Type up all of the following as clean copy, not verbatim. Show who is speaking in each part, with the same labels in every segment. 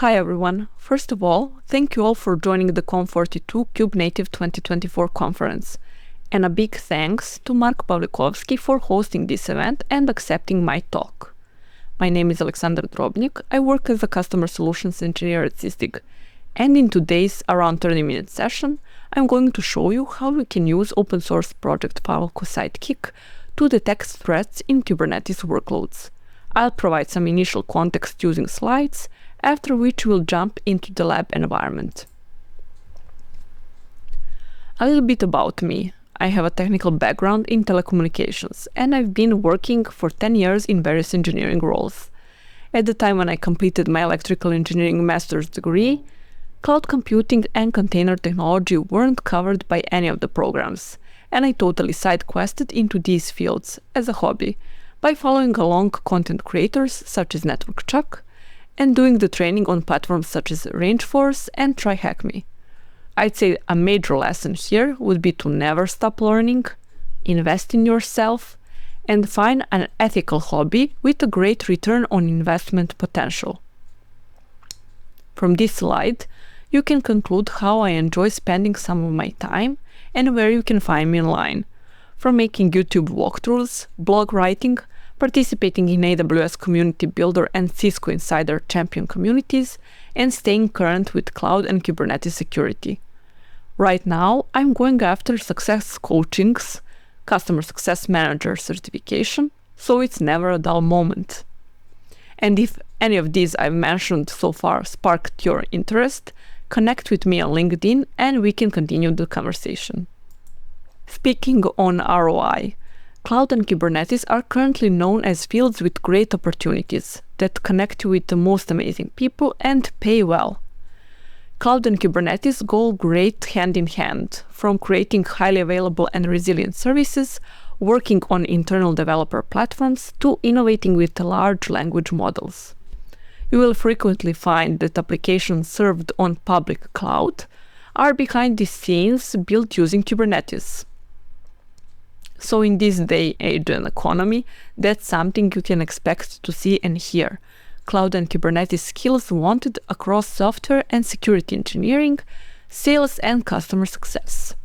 Speaker 1: Hi everyone. First of all, thank you all for joining the Conf42 Kubernetes 2024 conference. And a big thanks to Mark Pavlikovsky for hosting this event and accepting my talk. My name is Aleksandra Drobnjak. I work as a customer solutions engineer at Sidekick. And in today's around 30-minute session, I'm going to show you how we can use open source project Falcosidekick to detect threats in Kubernetes workloads. I'll provide some initial context using slides, after which we'll jump into the lab environment. A little bit about me. I have a technical background in telecommunications, and I've been working for 10 years in various engineering roles. At the time when I completed my electrical engineering master's degree, cloud computing and container technology weren't covered by any of the programs, and I totally side-quested into these fields as a hobby by following along content creators such as Drobnjak and doing the training on platforms such as Rangeforce and TryHackMe. I'd say a major lesson here would be to never stop learning, invest in yourself, and find an ethical hobby with a great return on investment potential. From this slide, you can conclude how I enjoy spending some of my time and where you can find me online, from making YouTube walkthroughs, blog writing, participating in AWS Community Builder and Cisco Insider Champion communities, and staying current with cloud and Kubernetes security. Right now, I'm going after success coaching's Customer Success Manager certification, so it's never a dull moment. And if any of these I've mentioned so far sparked your interest, connect with me on LinkedIn and we can continue the conversation. Speaking on ROI, cloud and Kubernetes are currently known as fields with great opportunities that connect you with the most amazing people and pay well. Cloud and Kubernetes go great hand in hand, from creating highly available and resilient services, working on internal developer platforms, to innovating with large language models. You will frequently find that applications served on public cloud are behind the scenes built using Kubernetes. So in this day, age and economy, that's something you can expect to see and hear. Cloud and Kubernetes skills wanted across software and security engineering, sales and customer success.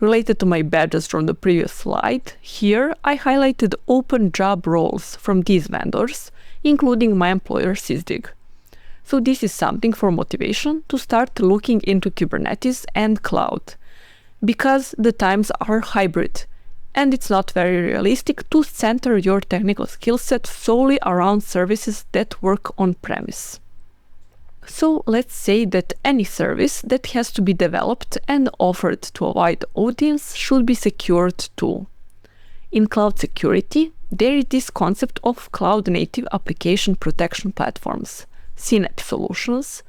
Speaker 1: Related to my badges from the previous slide, here I highlighted open job roles from these vendors, including my employer Sidekick. So this is something for motivation to start looking into Kubernetes and cloud, because the times are hybrid, and it's not very realistic to center your technical skill set solely around services that work on-premise. So let's say that any service that has to be developed and offered to a wide audience should be secured too. In cloud security, there is this concept of cloud-native application protection platforms, CNAPP solutions,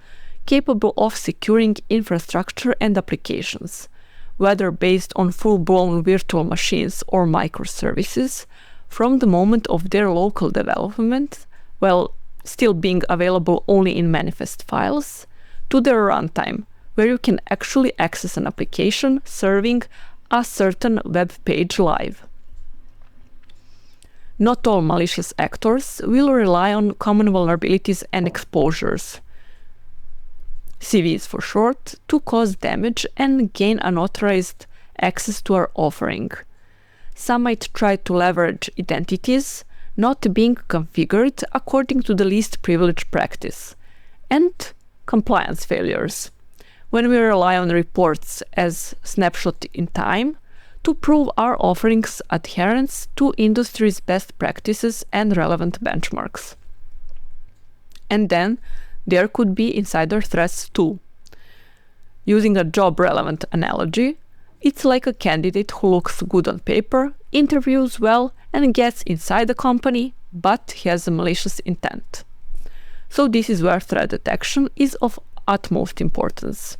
Speaker 1: capable of securing infrastructure and applications, whether based on full-blown virtual machines or microservices, from the moment of their local development, while still being available only in manifest files, to their runtime, where you can actually access an application serving a certain web page live. Not all malicious actors will rely on common vulnerabilities and exposures, CVs for short, to cause damage and gain unauthorized access to our offering. Some might try to leverage identities not being configured according to the least privilege practice, and compliance failures, when we rely on reports as snapshot in time to prove our offerings' adherence to industry's best practices and relevant benchmarks. And then there could be insider threats too. Using a job-relevant analogy, it's like a candidate who looks good on paper, interviews well, and gets inside the company, but has a malicious intent. So this is where threat detection is of utmost importance.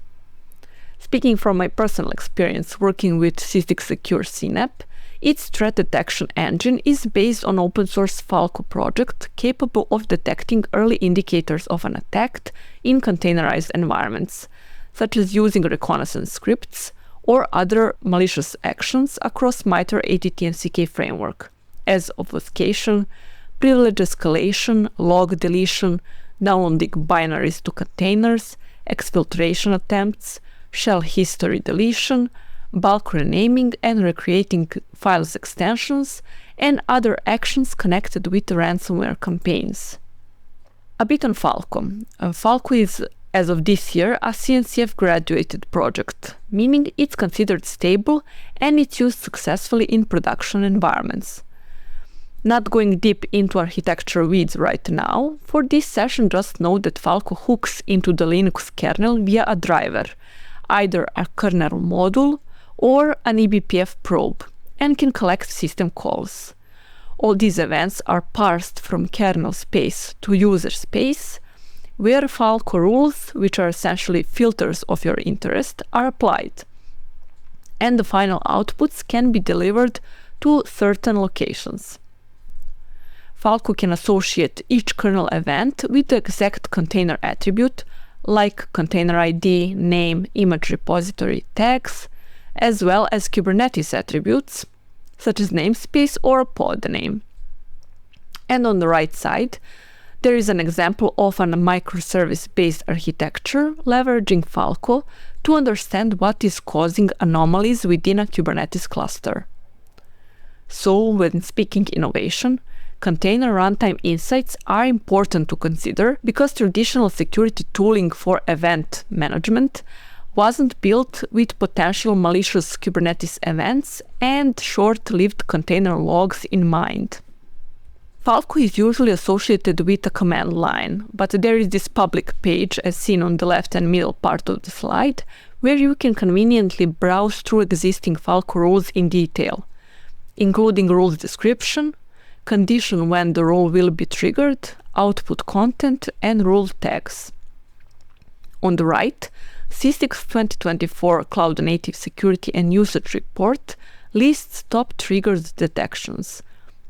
Speaker 1: Speaking from my personal experience working with Sidekick Secure CNAPP, its threat detection engine is based on open source Falco project capable of detecting early indicators of an attack in containerized environments, such as using reconnaissance scripts or other malicious actions across MITRE ATT and CK framework, as obfuscation, privilege escalation, log deletion, downloading binaries to containers, exfiltration attempts, shell history deletion, bulk renaming and recreating files extensions, and other actions connected with ransomware campaigns. A bit on Falco. Falco is, as of this year, a CNCF graduated project, meaning it's considered stable and it's used successfully in production environments. Not going deep into architecture weeds right now, for this session just know that Falco hooks into the Linux kernel via a driver, either a kernel module or an eBPF probe, and can collect system calls. All these events are parsed from kernel space to user space, where Falco rules, which are essentially filters of your interest, are applied. And the final outputs can be delivered to certain locations. Falco can associate each kernel event with the exact container attribute, like container ID, name, image repository, tags, as well as Kubernetes attributes, such as namespace or pod name. And on the right side, there is an example of a microservice-based architecture leveraging Falco to understand what is causing anomalies within a Kubernetes cluster. So, when speaking innovation, container runtime insights are important to consider because traditional security tooling for event management wasn't built with potential malicious Kubernetes events and short-lived container logs in mind. Falco is usually associated with a command line, but there is this public page, as seen on the left and middle part of the slide, where you can conveniently browse through existing Falco rules in detail, including rules description, condition when the rule will be triggered, output content, and rule tags. On the right, SysTick's 2024 Cloud Native Security and Usage Report lists top triggers detections.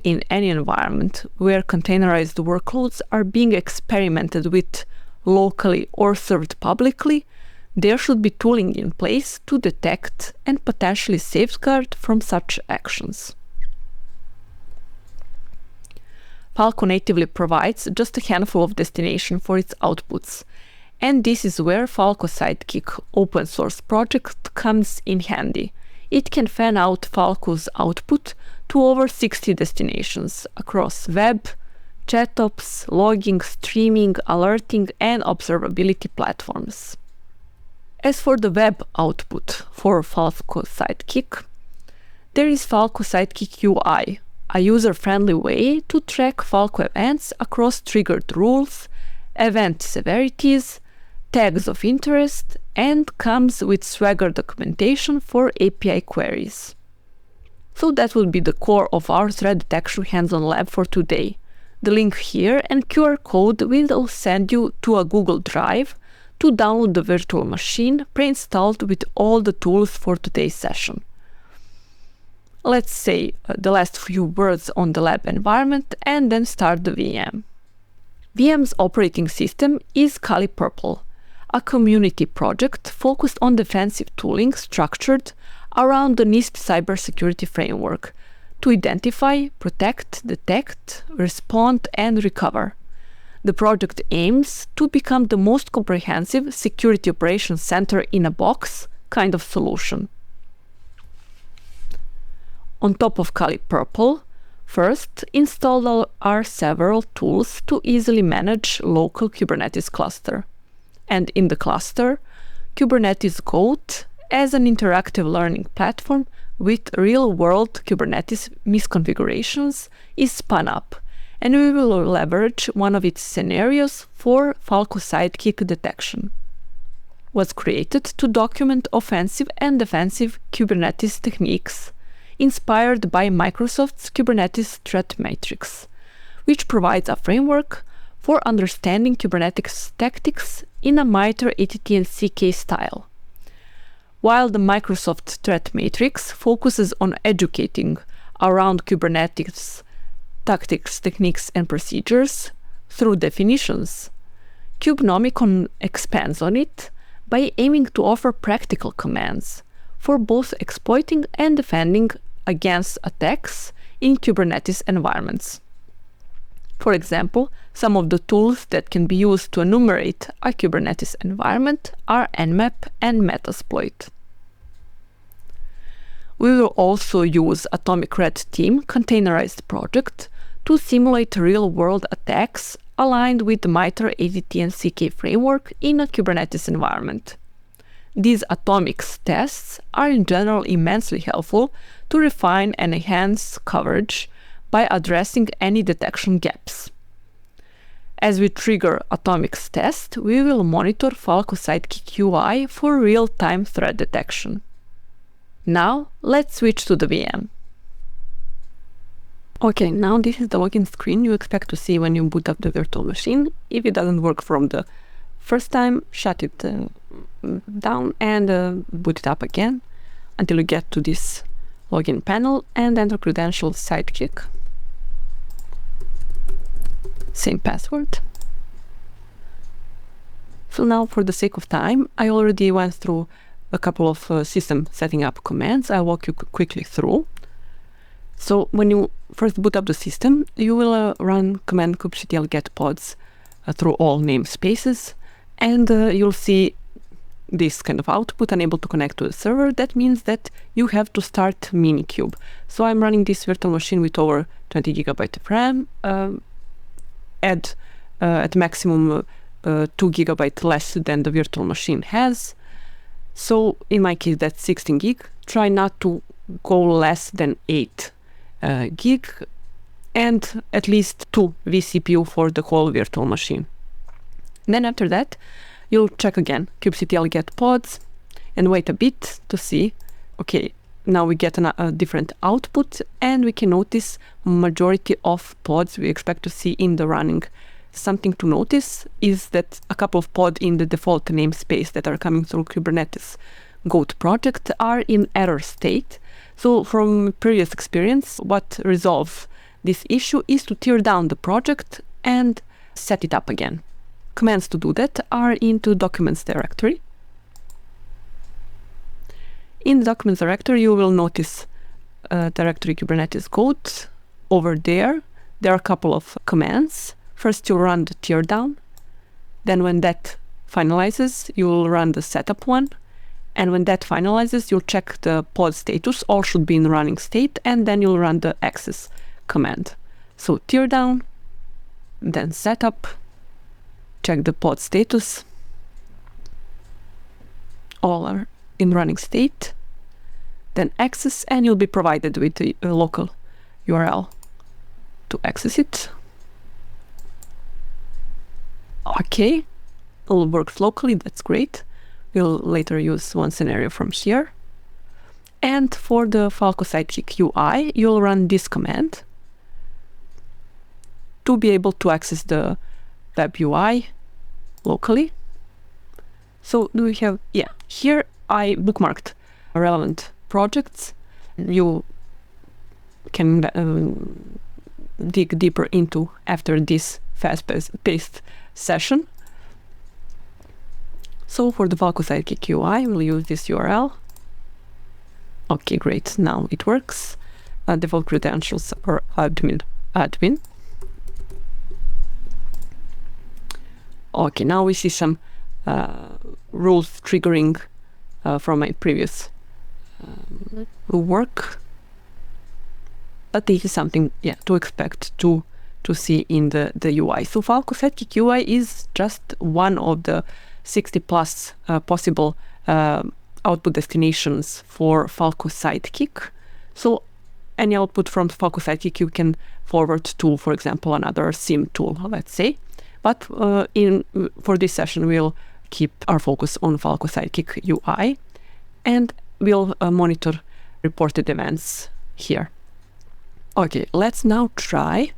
Speaker 1: In any environment where containerized workloads are being experimented with locally or served publicly, there should be tooling in place to detect and potentially safeguard from such actions. Falco natively provides just a handful of destinations for its outputs, and this is where Falcosidekick open source project comes in handy. It can fan out Falco's output to over 60 destinations across web, chat-ops, logging, streaming, alerting, and observability platforms. As for the web output for Falcosidekick, there is Falcosidekick UI, a user-friendly way to track Falco events across triggered rules, event severities, tags of interest, and comes with Swagger documentation for API queries. So that will be the core of our threat detection hands-on lab for today. The link here and QR code will send you to a Google Drive to download the virtual machine pre-installed with all the tools for today's session. Let's say the last few words on the lab environment and then start the VM. VM's operating system is Kali Purple, a community project focused on defensive tooling structured around the NIST cybersecurity framework to identify, protect, detect, respond, and recover. The project aims to become the most comprehensive security operations center in a box kind of solution. On top of Kali Purple, first, installed are several tools to easily manage local Kubernetes cluster. And in the cluster, Kubernetes Goat as an interactive learning platform with real-world Kubernetes misconfigurations is spun up, and we will leverage one of its scenarios for Falcosidekick detection. Was created to document offensive and defensive Kubernetes techniques, inspired by Microsoft's Kubernetes Threat Matrix, which provides a framework for understanding Kubernetes tactics in a MITRE ATT and CK style. While the Microsoft Threat Matrix focuses on educating around Kubernetes tactics, techniques, and procedures through definitions, Kubenomicon expands on it by aiming to offer practical commands for both exploiting and defending against attacks in Kubernetes environments. For example, some of the tools that can be used to enumerate a Kubernetes environment are Nmap and Metasploit. We will also use Atomic Red Team containerized project to simulate real-world attacks aligned with the MITRE AZT and CK framework in a Kubernetes environment. These atomics tests are in general immensely helpful to refine and enhance coverage by addressing any detection gaps. As we trigger atomics test, we will monitor Falcosidekick UI for real-time threat detection. Now, let's switch to the VM. Okay, now this is the login screen you expect to see when you boot up the virtual machine. If it doesn't work from the first time, shut it down and boot it up again until you get to this login panel and enter credentials Sidekick. Same password. So now, for the sake of time, I already went through a couple of system setting up commands. I'll walk you quickly through. So when you first boot up the system, you will run command kubectl get pods through all namespaces, and you'll see this kind of output, unable to connect to the server. That means that you have to start Minikube. So I'm running this virtual machine with over 20 GB of RAM, at maximum 2 GB less than the virtual machine has. So in my case, that's 16 gig. Try not to go less than 8 gig, and at least 2 vCPU for the whole virtual machine. Then after that, you'll check again kubectl get pods and wait a bit to see, okay, now we get a different output, and we can notice majority of pods we expect to see in the running. Something to notice is that a couple of pods in the default namespace that are coming through Kubernetes Goat project are in error state. So from previous experience, what resolves this issue is to tear down the project and set it up again. Commands to do that are into Documents directory. In the Documents directory, you will notice directory Kubernetes Goat. Over there are a couple of commands. First, you'll run the teardown. Then when that finalizes, you'll run the setup one. And when that finalizes, you'll check the pod status. All should be in running state. And then you'll run the access command. So teardown, then setup, check the pod status. All are in running state. Then access, and you'll be provided with a local URL to access it. Okay, it all works locally, that's great. We'll later use one scenario from here. And for the Falcosidekick UI, you'll run this command to be able to access the web UI locally. So do we have, yeah, here I bookmarked relevant projects. You can dig deeper into after this fast-paced session. So for the Falcosidekick UI, we'll use this URL. Okay, great. Now it works. Default credentials are admin. Okay, now we see some rules triggering from my previous work. But this is something, yeah, to expect to see in the UI. So Falcosidekick UI is just one of the 60 plus possible output destinations for Falcosidekick. So any output from Falcosidekick you can forward to, for example, another SIEM tool, let's say. But for this session, we'll keep our focus on Falcosidekick UI, and we'll monitor reported events here. Okay, let's now try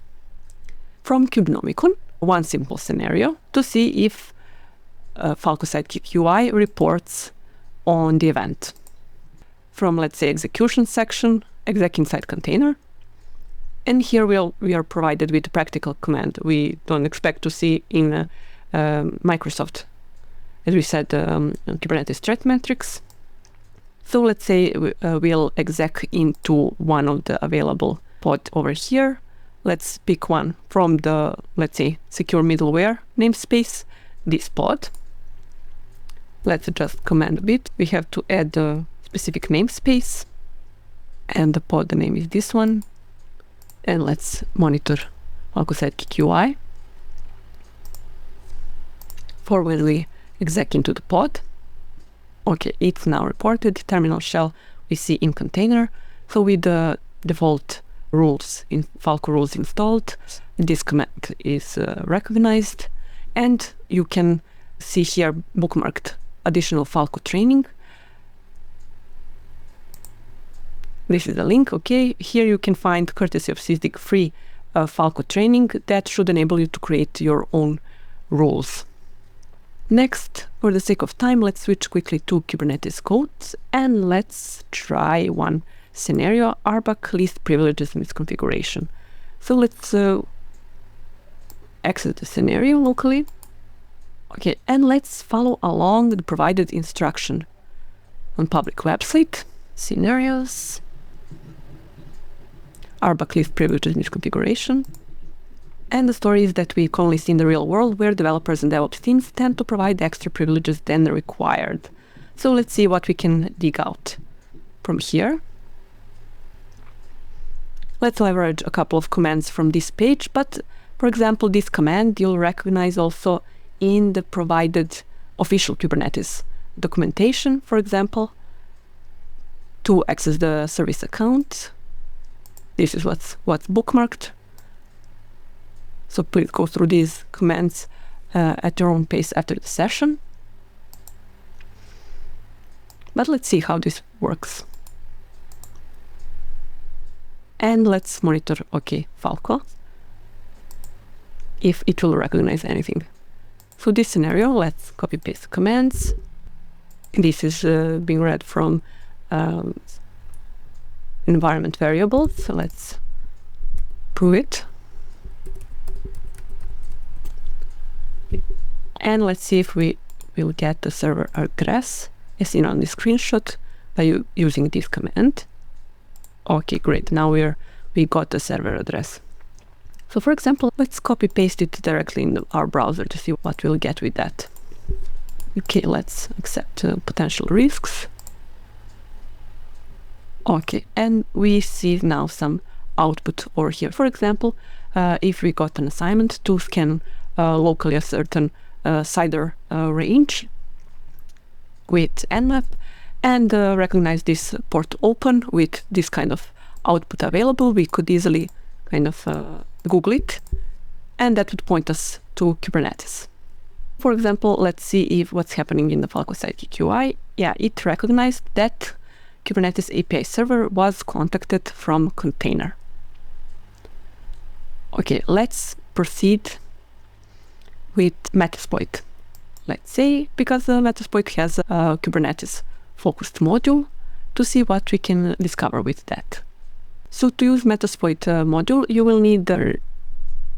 Speaker 1: from Kubenomicon one simple scenario to see if Falcosidekick UI reports on the event. From, let's say, execution section, exec inside container. And here we are provided with a practical command we don't expect to see in Microsoft, as we said, Kubernetes threat metrics. So let's say we'll exec into one of the available pod over here. let's pick one from the, let's say, secure middleware namespace, this pod. Let's just command a bit. We have to add the specific namespace, and the pod, the name is this one. And let's monitor Falcosidekick UI for when we exec into the pod. Okay, it's now reported. Terminal shell we see in container. So with the default rules in Falco rules installed, this command is recognized, and you can see here bookmarked additional Falco training. This is the link. Okay, here you can find, courtesy of Sidekick, free Falco training that should enable you to create your own rules. Next, for the sake of time, let's switch quickly to Kubernetes codes, and let's try one scenario, RBAC least privileges misconfiguration. So let's exit the scenario locally. Okay, and let's follow along the provided instruction on public website, scenarios, RBAC least privileges misconfiguration. And the story is that we commonly see in the real world where developers and DevOps teams tend to provide extra privileges than required. So let's see what we can dig out from here. Let's leverage a couple of commands from this page, but for example, this command you'll recognize also in the provided official Kubernetes documentation, for example, to access the service account. This is what's bookmarked. So please go through these commands at your own pace after the session. But let's see how this works. And let's monitor, okay, Falco, if it will recognize anything. So this scenario, let's copy paste the commands. This is being read from environment variables. So let's prove it. And let's see if we will get the server address as seen on the screenshot by using this command. Okay, great. Now we got the server address. So for example, let's copy paste it directly in our browser to see what we'll get with that. Okay, let's accept potential risks. Okay, and we see now some output over here. For example, if we got an assignment to scan locally a certain CIDR range with Nmap and recognize this port open with this kind of output available, we could easily kind of Google it, and that would point us to Kubernetes. For example, let's see if what's happening in the Falcosidekick UI. Yeah, it recognized that Kubernetes API server was contacted from container. Okay, let's proceed with Metasploit. Let's say, because Metasploit has a Kubernetes focused module, to see what we can discover with that. So to use Metasploit module, you will need the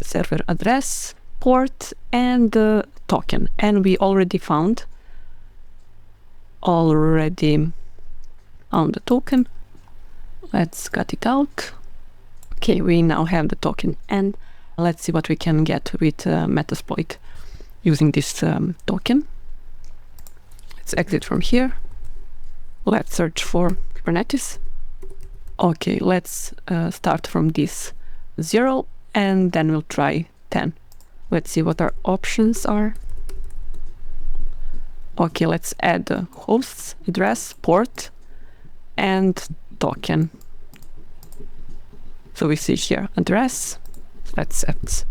Speaker 1: server address, port, and the token. And we already found the token. Let's cut it out. Okay, we now have the token, and let's see what we can get with Metasploit using this token. Let's exit from here. Let's search for Kubernetes. Okay, let's start from this 0, and then we'll try 10. Let's see what our options are. Okay, let's add the hosts, address, port, and token. So we see here address. Let's set.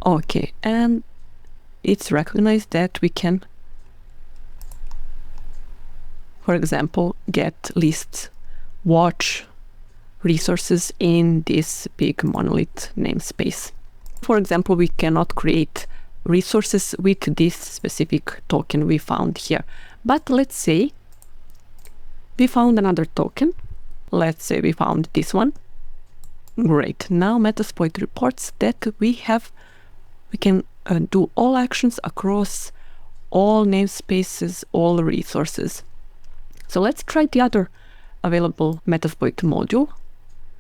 Speaker 1: Okay, and it's recognized that we can, for example, get list watch resources in this big monolith namespace. For example, we cannot create resources with this specific token we found here. But let's say we found another token. Let's say we found this one. Great. Now Metasploit reports that we can do all actions across all namespaces, all resources. So let's try the other available Metasploit module.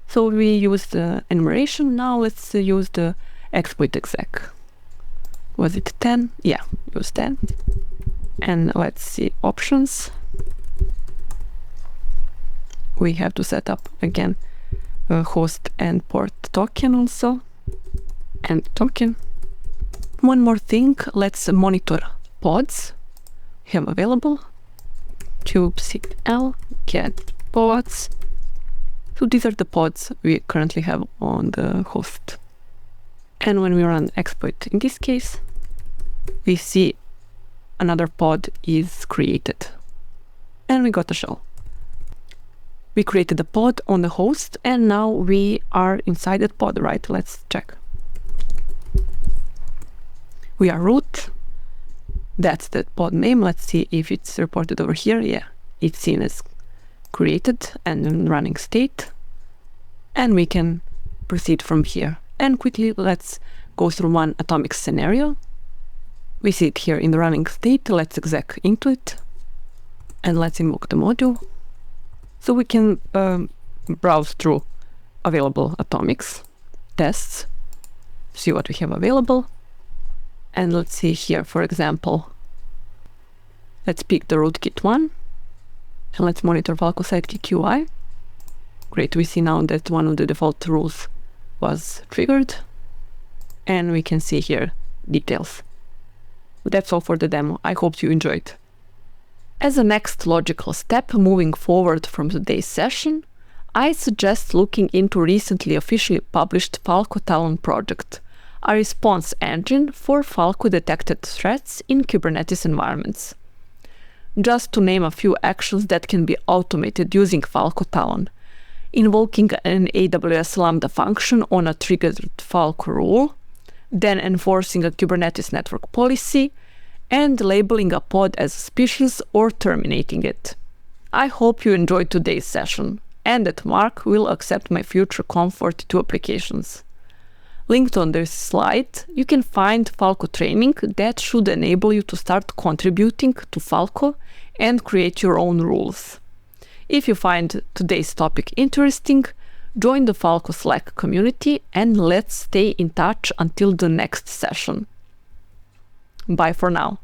Speaker 1: So we used the enumeration. Now let's use the exploit exec. Was it 10? Yeah, use 10. And let's see options. We have to set up again a host and port token also. And token. One more thing, let's monitor pods we have available. kubectl get pods. So these are the pods we currently have on the host. And when we run exploit in this case, we see another pod is created. And we got a shell. We created a pod on the host and now we are inside that pod, right? Let's check. We are root. That's the pod name. Let's see if it's reported over here. Yeah, it's seen as created and in running state. And we can proceed from here. And quickly, let's go through one atomic scenario. We see it here in the running state. Let's exec into it. And let's invoke the module. So we can browse through available atomics, tests, see what we have available. And let's see here, for example, let's pick the rootkit one. And let's monitor Falcosidekick UI. Great, we see now that one of the default rules was triggered. And we can see here details. That's all for the demo. I hope you enjoyed. As a next logical step moving forward from today's session, I suggest looking into recently officially published Falco Talon project, a response engine for Falco detected threats in Kubernetes environments. Just to name a few actions that can be automated using Falco Talon: invoking an AWS Lambda function on a triggered Falco rule, then enforcing a Kubernetes network policy, and labeling a pod as suspicious or terminating it. I hope you enjoyed today's session, and that Mark will accept my future Conf42 applications. Linked on this slide, you can find Falco training that should enable you to start contributing to Falco and create your own rules. If you find today's topic interesting, join the Falco Slack community and let's stay in touch until the next session. Bye for now.